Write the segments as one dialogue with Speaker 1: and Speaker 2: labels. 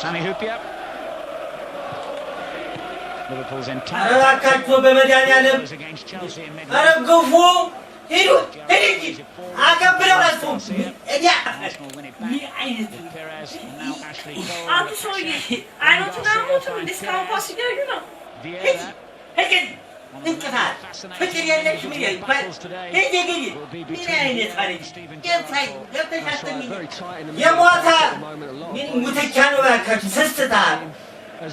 Speaker 1: Sami Hyypiä. Liverpool's entire against Chelsea in midweek. Arsenal win it back. Perez and now Ashley Cole. Vieira.
Speaker 2: انتفاع فكر يلش مليون يا موتا من متكانو باكاش سستار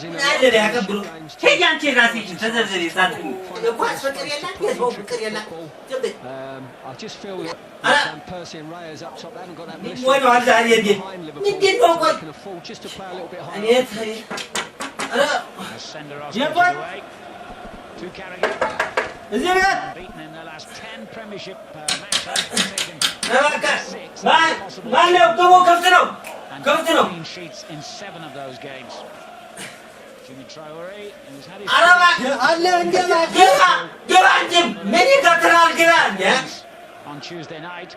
Speaker 2: نادر يا كبرو هي انت راسي تزرزري ساتني كواس فكر يلا يسو فكر يلا جبت
Speaker 3: I just feel that Van Persie and Reyes up top haven't got that blister.
Speaker 2: وين هذا يدي ندير فوق
Speaker 3: Can afford just to play a little bit higher.
Speaker 2: يا بوي
Speaker 1: To Carragher.
Speaker 2: زين
Speaker 1: Beaten in the last 10 Premiership matches.
Speaker 2: ما نبغى كفتنا كفتنا.
Speaker 1: Clean sheets in 7 of those games. Jimmy Traore has had his. On Tuesday night.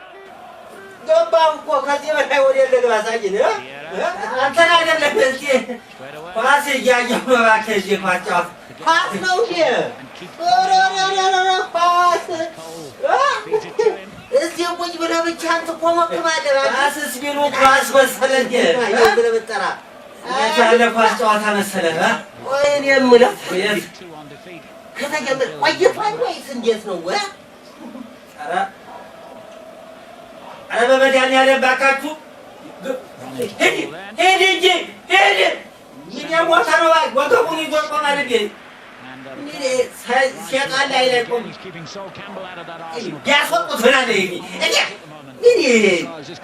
Speaker 2: أنا بمدحني على باكاتو. هيدي. من يوم وصلوا وقفوني جوكم على البيت. سيد الله إليكم. يا صوت فلاني.
Speaker 3: It's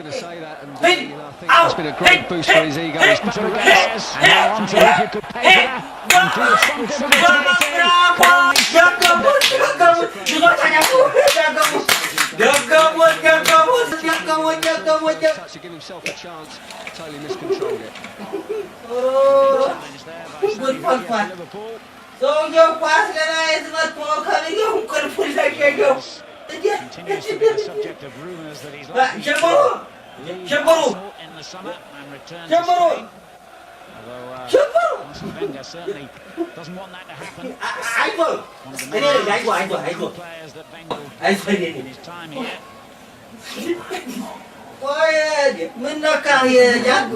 Speaker 3: been a great boost for his ego. To give himself a chance, totally miscontrolled it.
Speaker 2: Good fun. So you pass the night, but for coming you could pull the shadow.
Speaker 1: Continues to be the subject of rumours that he's likely to in the summer and return to Spain. Although Arsene Wenger certainly doesn't want that to happen. One of the main players that Wenger in his time here.
Speaker 2: من نكاهية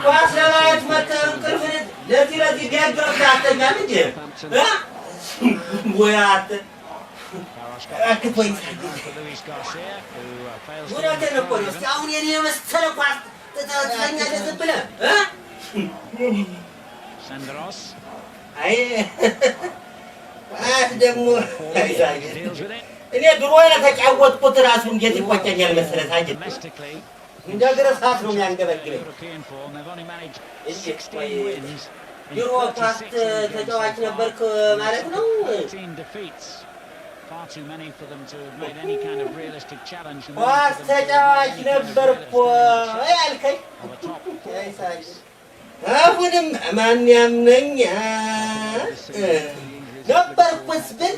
Speaker 2: واسلامات متى كرفت التي بيقدر تعتمد عليه ها ويات أكيد وين ولا تنقل يستعون يعني مستلق تتفنى تزبله ها
Speaker 1: Senderos.
Speaker 2: أي دمو እኔ ድሮ የተጫወትኩት ራሱ እንዴት ይቆጨኛል መሰለህ ሳጅን እንደ እግር እሳት ነው የሚያንገበግበኝ ድሮ ኳስ ተጫዋች ነበርክ ማለት ነው ኳስ ተጫዋች ነበርኩ ያልከኝ አሁንም ማን ያምነኛል ነበርኩስ ብል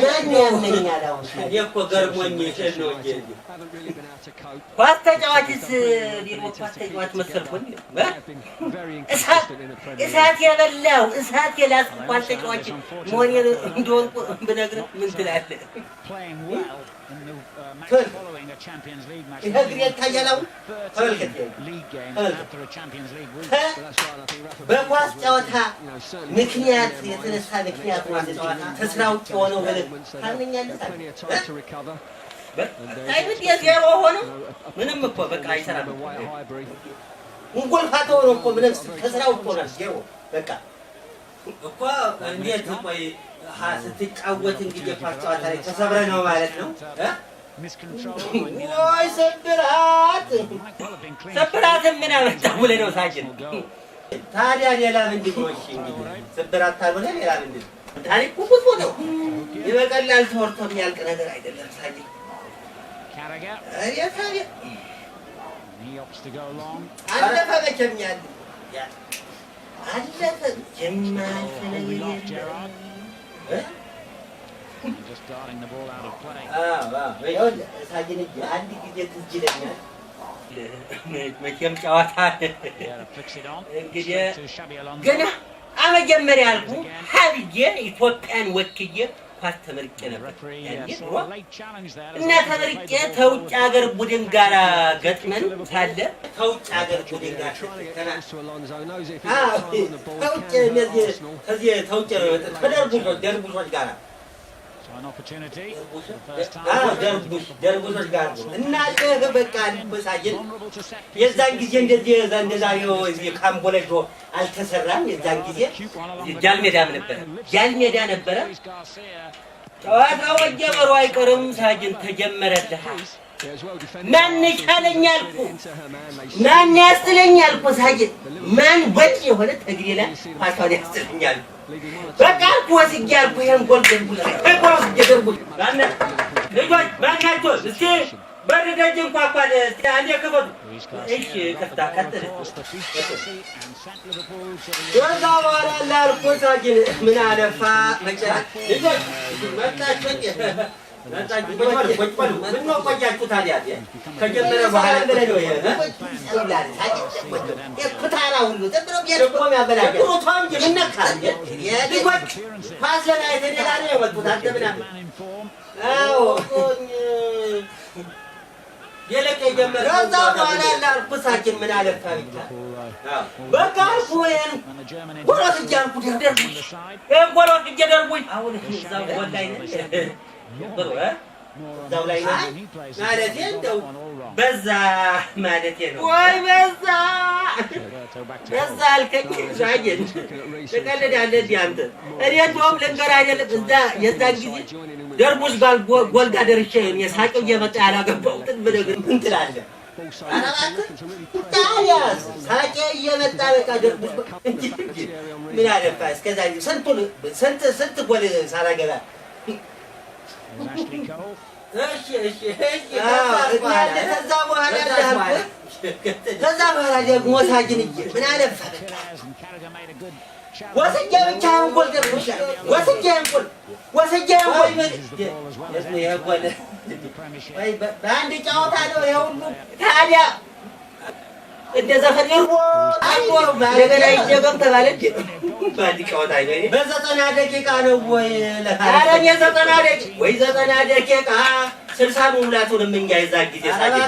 Speaker 2: ማን ያምነኛል አሁን እኔ እኮ ገርሞኝ ነው እንጂ ኳስ ተጫዋችስ ዲሞ ኳስ ተጫዋች መሰልኩኝ እሳት የበላው እሳት የላስኩ ኳስ ተጫዋች መሆኔን እንደሆንኩ ብነግርህ ምን ትላለህ? በኳስ ጨዋታ ምክንያት የተነሳ ምክንያት ኳስ ጨዋታ ተስራ ውጭ ሆነው ብለህ ታምነኛለህ? አይሁድ የዜሮ ሆነው ምንም እኮ በቃ አይሰራም። እንጎልፋቶ ነው እኮ ምንም ከስራ ውጭ ሆነህ ዜሮ በቃ እኮ እንዴት ቆይ ስትጫወት እንግዲህ ኳስ ጨዋታ ላይ ተሰብረህ ነው ማለት ነው እ ወይ ስብራት ምን አመጣው ብለህ ነው ሳጅን? ታዲያ ሌላ ምንድን ነው? እሺ እንግዲህ ስብራት ካልሆነ ሌላ ምንድን ነው? ታሪክ ብዙ ነው። ይበቀላል ተወርቶ የሚያልቅ ነገር አይደለም ሳጅን። አለፈ መቼም አለፈ የማያልፍ ነገር የለም። ሳጅን አንድ ጊዜ ትዝ ይለኛል መቼም ጨዋታ እንግዲህ ገና አመጀመሪያ አልኩ ሀብዬ ኢትዮጵያን ወክዬ ኳስ ተመርቄ ነበር እና ተመርቄ ተውጭ ሀገር ቡድን ጋር ገጥመን ሳለ ተውጭ ሀገር ቡድን ጋር ተውጭ ደርቡሾች ጋር ደርቡሾች ጋር እና በቃ በሳጅን የዛን ጊዜ እንደዛሬው ካምቦለጆ አልተሰራም። የዛን ጊዜ ጃልሜዳም ነበረ። ጨዋታው ወጀበሩ አይቀርም። ሳጅን ተጀመረልህ። ማን ይቻለኛል እኮ ማን ያስጥለኛል እኮ ሳጅን ማን በጭ የሆነ ተግሬ ላይ ኳሷን ያስጥለኛል። በቃ እኮ ወስጄ አልኩ ይሄን ጎል ልጆች ማናቸው? እስኪ በር ደጅ እንኳኳን አንዴ ክፈቱ። እሺ ከፍታ ቀጥል። ከዛ በኋላ ላልኩ ሳጅን ምን አለፋ መጨረሻ ልጆች መጣችሁ ምነው ቆያችሁ ታዲያ? ከጀመረ በኋላ ብለህ ነው ኩታራ ሁሉ ጥብረው ያበላል ሮቷም የምነካል ልጆች ኳስ ለማየት ሌላ ነው የመጡት። አንተ ምናምን አዎ የለቀ ጀመረ። ከዛ በኋላ ላልኩ ሳጅን ምን አለፋ ይላል። በቃ አልኩኝ ጎሮት እያልኩ ጎሮት እየደርቡኝ አሁን እዛው ወላሂ እዛው ላይ ማለቴ እንደው በዛ ማለቴ ነው ወይ በዛ አልከኝ። ሳጅን ትቀልዳለህ እንደ አንተ። እኔ እንደውም ልንገርህ አይደለም እዛ የዛን ጊዜ ደርቡሽ ጋር ጎል ጋር ደርሼ ሳቄው እየመጣ ያላገባሁትን ብለህ ምን ትላለህ? ኧረ እባክህ ታዲያስ ሳቄ እየመጣ በቃ ደርቡሽ ምን አለፋህ እስከዛ ስንት ጎል ሳላገባ ከዛ በኋላ ደግሞ ሳጅን ምን አለፈህ ወስጄ ብቻህን ጎል ገብቶሻል። ወስጄህን ጎል በአንድ ጨዋታ ነው ይሄ ሁሉ ታዲያ እንደ ዘፈን እንደገና ይደገም ተባለ እንጂ በአንድ ጨዋታ በዘጠና ደቂቃ ነው ወይ? ኧረ እኔ 90 ደቂቃ 60 መሙላቱንም እኛ የዛን ጊዜ ሳጅን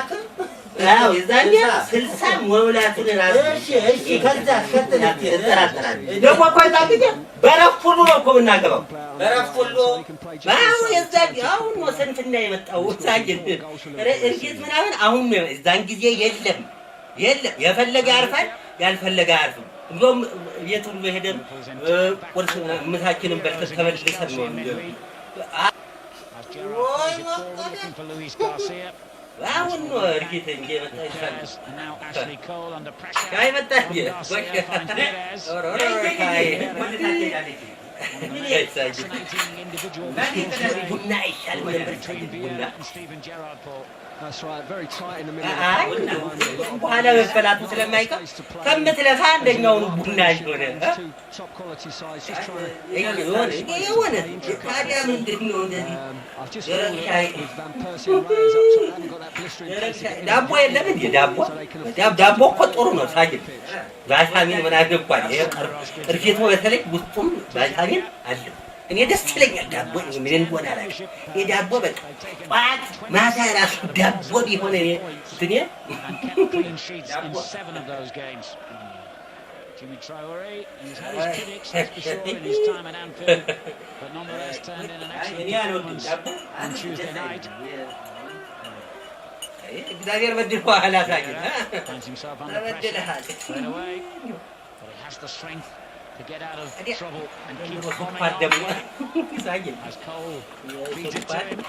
Speaker 2: አዎ የዛኔ 60 መሙላቱን ራሱ እሺ ከዛ እጠራጠራለሁ። ደግሞ እኮ የዛን ጊዜ በረፍት ሁሉ ነው እኮ የምናገባው። በረፍት ሁሉ አዎ የዛን አሁን ነው ስንፍና የመጣው ሳጅን እርግጥ ምናምን አሁን ነው። የዛን ጊዜ የለም የፈለገ ያርፋል ያልፈለገ አያርፍም። እንደውም ቤት ሁሉ ሄደን ቁርስ ምሳችንን በልተን ተመልሰን ነው አሁን ነው እርግጥ እንጂ ቡና ይሻል በኋላ መፈላቱ ስለማይቀር ከምትለፋ አንደኛውን ቡና ሆነ የሆነ ታዲያ ምንድን ነው እንደዚህ ዳቦ የለም እንዴ? ዳቦ እኮ ጥሩ ነው ሳጅን ቫይታሚን ምናምን እንኳን እርፊቱ በተለይ ውስጡም ቫይታሚን አለ። እኔ ደስ ይለኛል ዳቦ ምን እንደሆነ አላውቅም። የዳቦ በቃ ጧት ማታ ራሱ ዳቦ ቢሆን እኔ እንትን
Speaker 1: Jimmy Traore, he's had his critics, that's for sure, in his time at Anfield, but nonetheless turned in an excellent performance on Tuesday night. Finds himself under pressure straight away, but he has the strength to get out of trouble and keep bombing on. As Cole feeds it to him.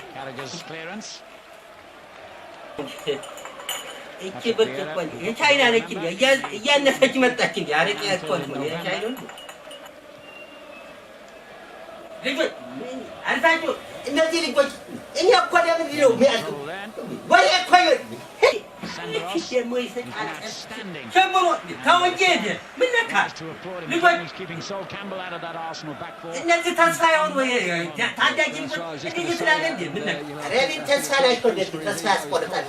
Speaker 1: Carragher's clearance.
Speaker 2: እቺ ብርጭቆ የቻይና ነች እንዴ? እያነሰች መጣች እንዴ? አረቄ ያስቆል ነው የቻይና ነው። ልጆች አልፋችሁ እነዚህ ልጆች እኛ እኮ ለምንድን ነው የሚያልቁ? ወሬ እኮ ደግሞ ይሰጣል ጀምሮ ተው እንጂ ምን ነካ
Speaker 1: He's keeping Sol Campbell out of that Arsenal back four.
Speaker 2: እነዚህ ተስፋ የሆኑ ታዳጊ እንዴ ይችላል እንዴ ምን ረቢን ተስፋ ላይ ቆደት ተስፋ ያስቆርጣል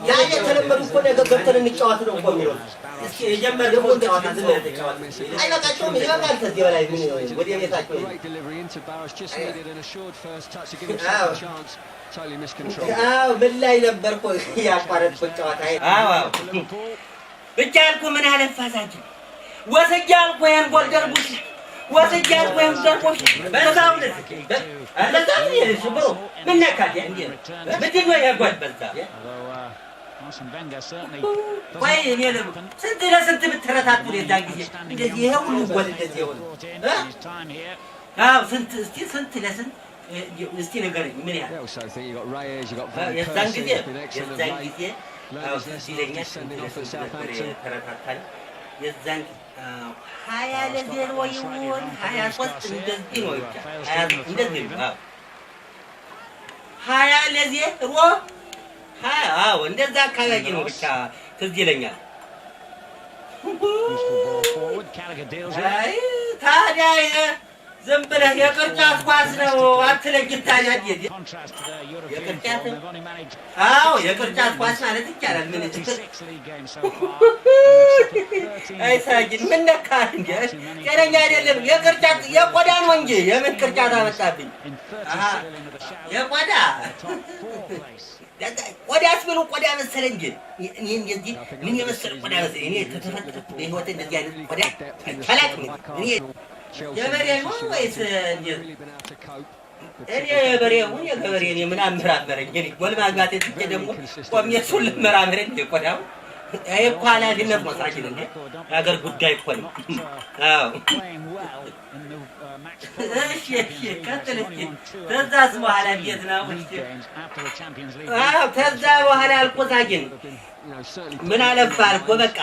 Speaker 2: ያ የተለመዱ እኮ ነገር ገብተን እንጫወት ነው እኮ የሚለው እስኪ የጀመር ደግሞ እንጫወት ዝም ብለህ ተጫወት አይበቃቸውም ይበቃል ከዚህ በላይ ምን ወደ ቤታቸው ምን ላይ ነበር እኮ ያቋረጥኩት ጨዋታ ብቻ ያልኩህ ምን አለፋሳችን ወሰጃ አልኩህ ይሄን ጎል ደርቡሽ ወሰጃ አልኩህ ይሄን ደርቡሽ በዛው በዛው ሽብሮ ምን ነካት እንዴ ምንድን ነው ያጓድ በዛ ቆይ እኔ ስንት ለስንት ብትረታቱ የዛን ጊዜ እንደዚህ ይሄ ሁሉ ጎል እንደዚህ ይሆን ስንት ለስንት እስቲ ንገረኝ ምን ያህል የዛን ጊዜ ሲለኛል ተረታታል የዛን 20-0 ይሁን 23 እንደዚህ ነው ብቻ እንደዚህ ነው 20-0 አዎ እንደዛ አካባቢ ነው ብቻ ትዝ ይለኛል ታዲያ ዝም ብለህ የቅርጫት ኳስ ነው አትለግታ ያዲህ አዎ የቅርጫት ኳስ ማለት ይቻላል ምን ችግር አይሳጅን ምን ነካ እንዴ ቀረኛ አይደለም የቅርጫት የቆዳ ነው እንጂ የምን ቅርጫት አመጣብኝ የቆዳ ቆዳስ ብሎ ቆዳ መሰለ እንጂ እኔ እንደዚህ ምን የመሰለ ቆዳ መሰለ እኔ ተተፈጠረ በህይወት እንደዚህ አይነት ቆዳ ታላቅ እኔ የበሬ ነው ወይስ እኔ የበሬውን የገበሬ እኔ ምን አመራመረኝ እኔ ጎል ማግባት እትቼ ደግሞ ቆሜ እሱን ልመራመረኝ ቆዳው ይሄ እኮ ኃላፊነት መስራችን እንዴ የሀገር ጉዳይ እኮ ነው አዎ እሺ ቀጥል እስኪ ከዛስ በኋላ እንዴት ነው አዎ ከዛ በኋላ አልቆዛጅን ምን አለፋህ እኮ በቃ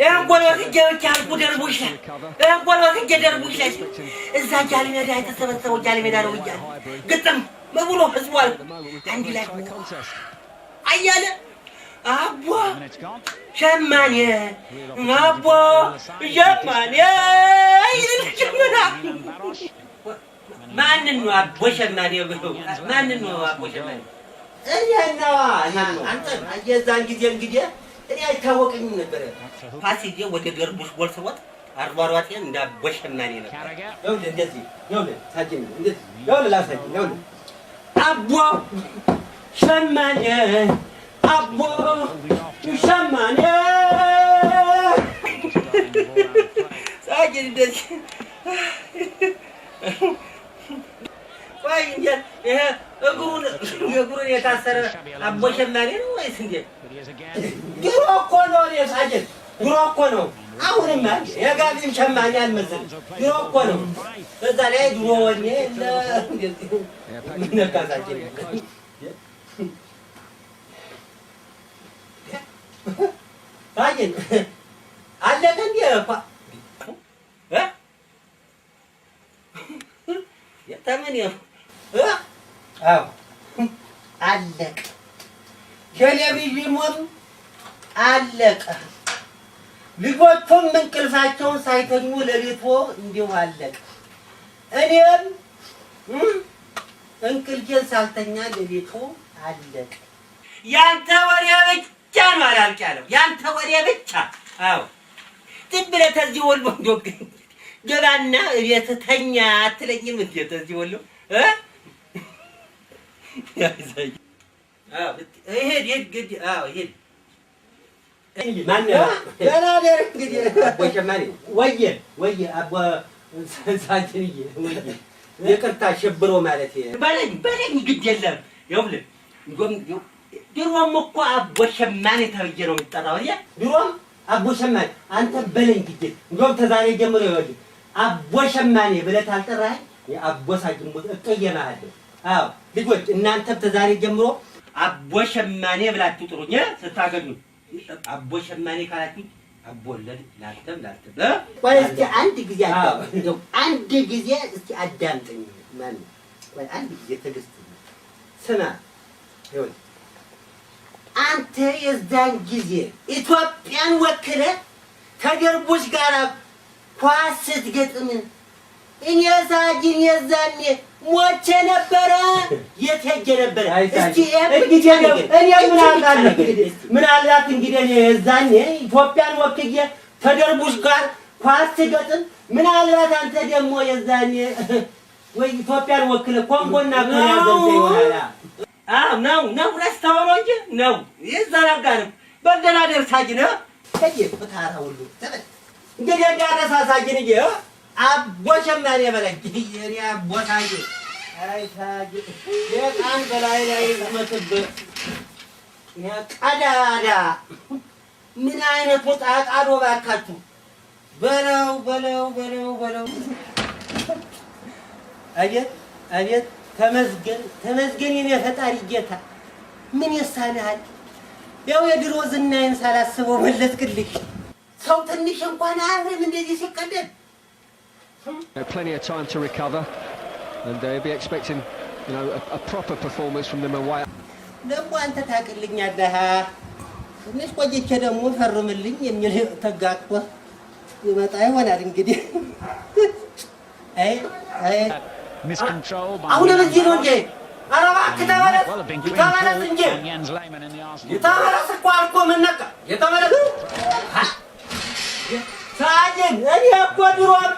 Speaker 2: ይሄን ጎል ወስጄ ብቻ አልኩ ደርቡሽ ይሄን ጎል ወስጄ ደርቡሽ እዛ ጃል ሜዳ የተሰበሰበው ጃል ሜዳ ነው እያለ ግጥም ብሎ ህዝቡ አንድ ላይ አያለ አቦ ሸማኔ አቦ ሸማኔ ይልችምና ማንን ነው አቦ ሸማኔ ብሎ ማንን ነው አቦ ሸማኔ እኛና አንተ አየዛን ጊዜ እንግዲህ እኔ አይታወቀኝም ነበር ፋሲል ወደ ደርቡሽ ጎል ሰወት አርባሯት እንደ አቦ ሸማኔ ነው ይኸውልህ እንደዚህ ይኸውልህ ሳጅን እንደዚህ ይኸውልህ ላሳጅ ይኸውልህ አቦ ሸማኔ አቦ ሸማኔ ሳጅን እንደዚህ ቆይ እንዴ ይሄ እግሩን የታሰረ አቦ ሸማኔ ነው ወይስ እንዴ ድሮ እኮ ነው ሳጅን ድሮ እኮ ነው አሁንማ የጋቢም ሸማኔ አልመሰለም ድሮ እኮ ነው በዛ ላይ ድሮ ወኔ ምን ነካሳችን ሳጅን አለቀ እንዴ የተምን አዎ አለቀ ቴሌቪዥኑም አለቀ ልጆቹም እንቅልፋቸውን ሳይተኙ ለሊቶ እንዲሁ አለቀ እኔም እንቅልፌን ሳልተኛ ለሊቶ አለቀ ያንተ ወሬ ብቻ ነው አላልቅ ያለው ያንተ ወሬ ብቻ አዎ ዝም ብለህ ተዚህ ወሎ እንደው ገባና ቤት ተኛ አትለኝም እንዴ ተዚህ ወሎ ያይዛይ አዎ ይሄድ ግድ አዎ ይሄድ ማን ገና ደር እንግዲህ አቦ ሸማኔ ወየ አቦ ሳንቲዬ ወየ ይቅርታ ሽብሮ ማለት በለኝ ግድ የለም ይኸውልህ ድሮም እኮ አቦ ሸማኔ ተብዬ ነው የምጠራው አይደል ድሮም አቦ ሸማኔ አንተ በለኝ ግድ እንደውም ተዛሬ ጀምሮ ይኸውልህ አቦ ሸማኔ ብለህ ታልጠራኸኝ የአቦ ሳጅን ሞት እቀየማለሁ አዎ ልጆች እናንተም ተዛሬ ጀምሮ አቦ ሸማኔ ብላችሁ ጥሩኝ ስታገኙ አቦ ሸማኔ ካላችሁ አቦ ወለድ ላንተም ቆይ እስኪ አንድ ጊዜ እንደው አንድ ጊዜ እስኪ አዳምጠኝ ማን ቆይ አንድ ጊዜ ትዕግስት ስማ ይኸውልህ አንተ የዛን ጊዜ ኢትዮጵያን ወክለህ ከደርቡሽ ጋር ኳስ ስትገጥም እኔ ሳጅን የዛኔ ሞቼ ነበረ። የት ሄጄ ነበረ? እስኪ እኔ ምናልባት እንግዲህ እኔ የዛኔ ኢትዮጵያን ወክዬ ከደርቡሽ ጋር ኳስ ስገጥም ምናልባት አንተ ደግሞ የዛኔ ወይ ኢትዮጵያን ወክለህ ኮንጎና ኮሪያ ገብተህ ይሆናል። ነው ረስተኸው ነው እንጂ ነው ይዘናጋንም በገናደር ሳጅን ፍታራ ሁሉ እንግዲህ እንዳረሳ ሳጅን አቦሸማኔ በለኝ እኔ አቦታዬ አይ ሳጅን የቃን በላይ ላይ መጥብህ ቀዳዳ ምን አይነት ወጣቃዶ ባካችሁ በለው አቤት ተመስገን የኔ ፈጣሪ ጌታ ምን ይሳናል? ያው የድሮ ዝናዬን ሳላስበው መለስክልኝ። ሰው ትንሽ እንኳን አያፍርም እንደዚህ ሲቀደም።
Speaker 3: Plenty of time to recover, and they'll be expecting, a proper performance from them away.
Speaker 2: ደግሞ አንተ ታውቅልኛለህ። ትንሽ ቆይቼ ደግሞ ፈርምልኝ የሚል ተጋግጦ ይመጣ ይሆናል እንግዲህ። አሁን በዚህ ነው እንጂ ኧረ እባክህ ተመለስ እንጂ የተመለስ እኮ አልኩህ። ምን ነካ የተመለስ ሳጅን እኔ እኮ ድሮም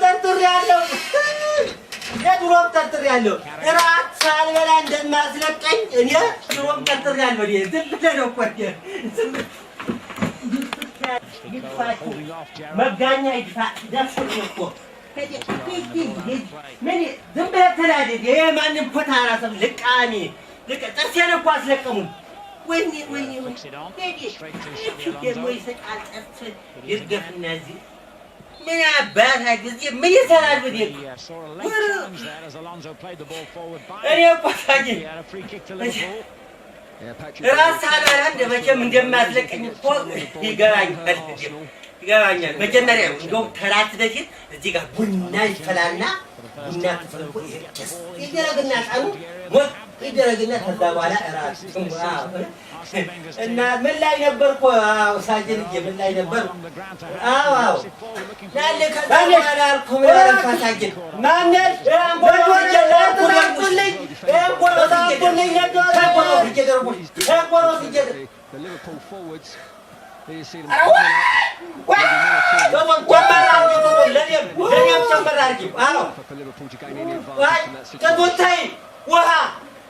Speaker 2: ጠርጥሬያለሁ እራት ሳልበላ እንደማስለቀኝ እኔ ድሮም ጠርጥሬያለሁ። ዝም ብለህ ነው እኮ ይድፋችሁ መጋኛ ይድፋ ደፍቶኝ እኮ ምን ዝም ብለህ ተናደድ። የማንም ኮታራ ሰብ ልቃሚ ጥርሴን እኮ አስለቀሙኝ። ወይኔ ደግሞ ይሰቃል ጥርስ ይርገፍና እዚህ ምን አባታ ጊዜ ምን ይሰራል? እኔ እኮ ሳጅን ራስህ አላላ መቼም እንደማትለቀኝ እኮ ይገባኛል። መጀመሪያ እንደውም ከራት በፊት እዚህ ጋር ቡና ይፈላና ቡና ተፈልቶ ይደረግና ጣኑ ሞት ይደረግና ከዛ በኋላ እራት እና ምን ላይ ነበርኩ? ሳጅን ምን ላይ ነበር? ያለ ከዛ በኋላ አልኩህ ሳጅን ማነሽ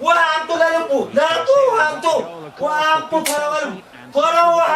Speaker 2: ውሃ አምጡ ለልቡ ውሃ አምጡ ቶሎ ውሃ